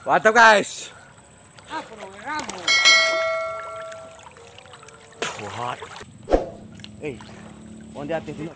Mantap guys. What? Hey, on di atas dulu.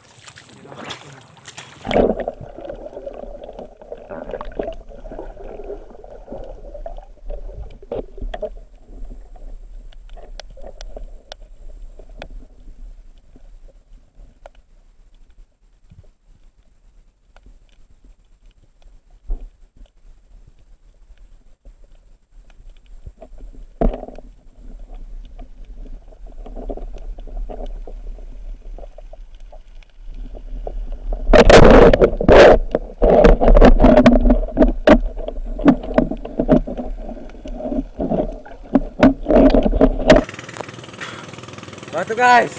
Mantap guys.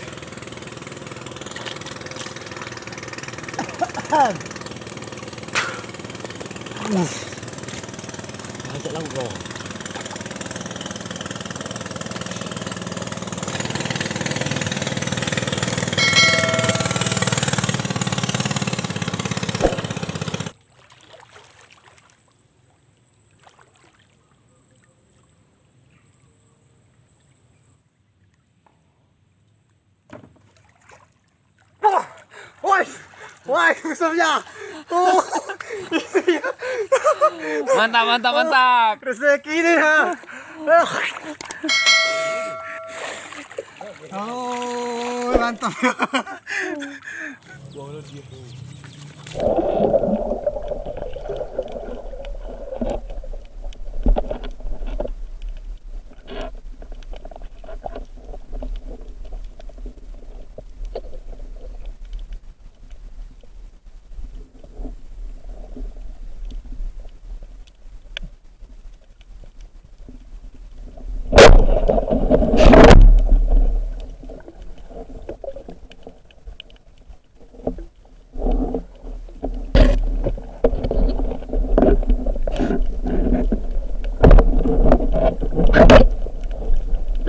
Banyak laut bro. Woi, besarnya. Oh. Mantap, mantap, mantap. Rezeki ini ha. Oh, mantap.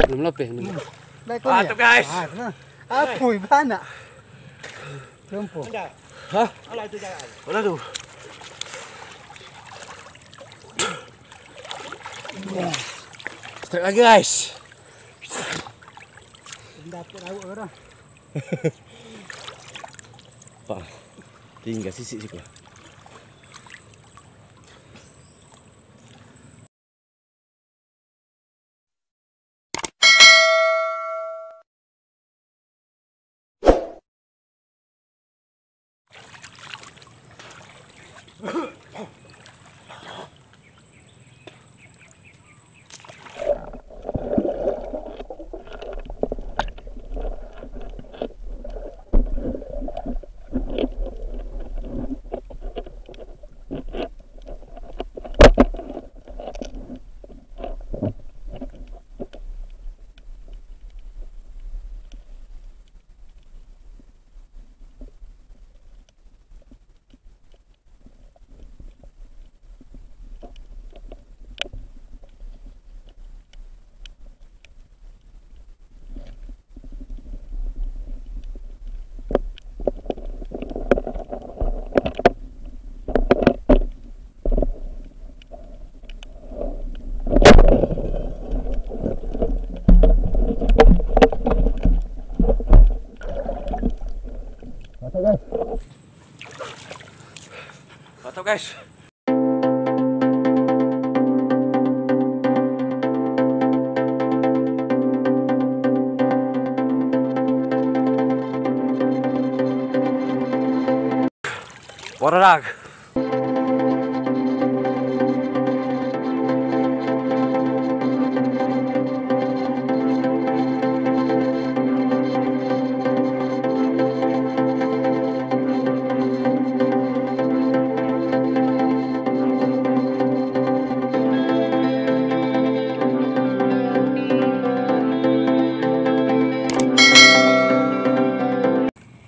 Belum lebih nih. Mantap guys. Apa banyak? Jumpo. Hah? Mana tuh? Strike lagi guys. Dapat lauk orang. Pak, tinggal sisik sih gua. Mantap guys. Wararag.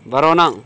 Baronang.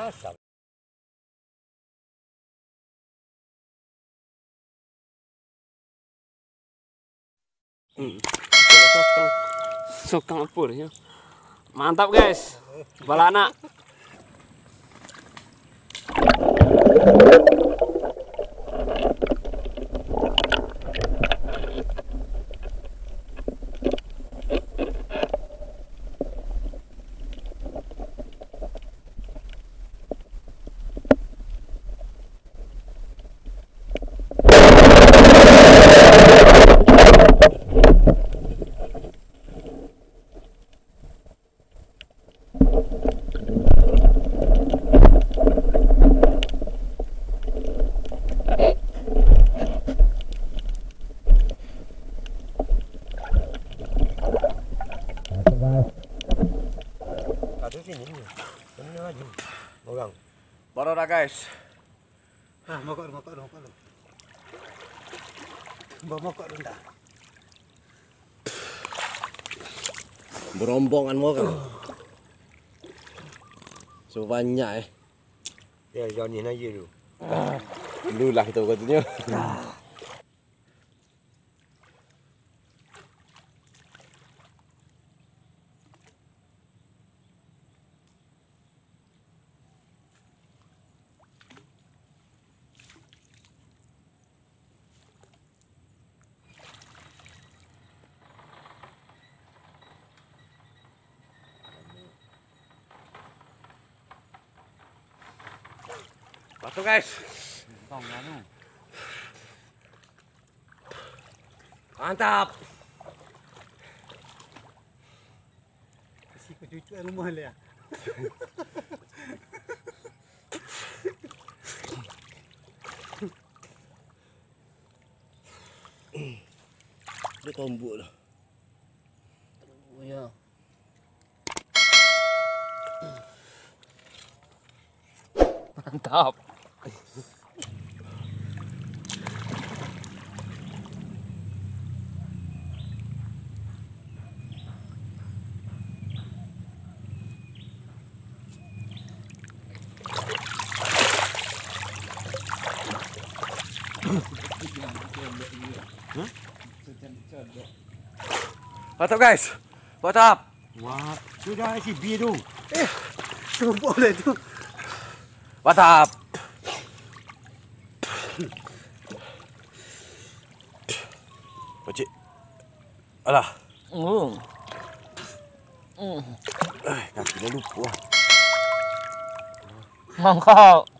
Asap. Sokang apur ya. Mantap guys. Balana. Ada sini ni. Ini lagi. Orang. Baru dah guys. Mokok. Mokok dah. Berombongan orang. So banyak Ya, jangan ni aja tu. Dululah kita katanya. Batu guys. Mantap. Si cucu rumah dia. Dia tombok dah. Oh ya. Mantap. Mantap guys. Mantap. Wah, sudah si biru. Tumpuk dah tu. Mantap. Pakcik. Alah. Kaki dah lupa. Mangkau.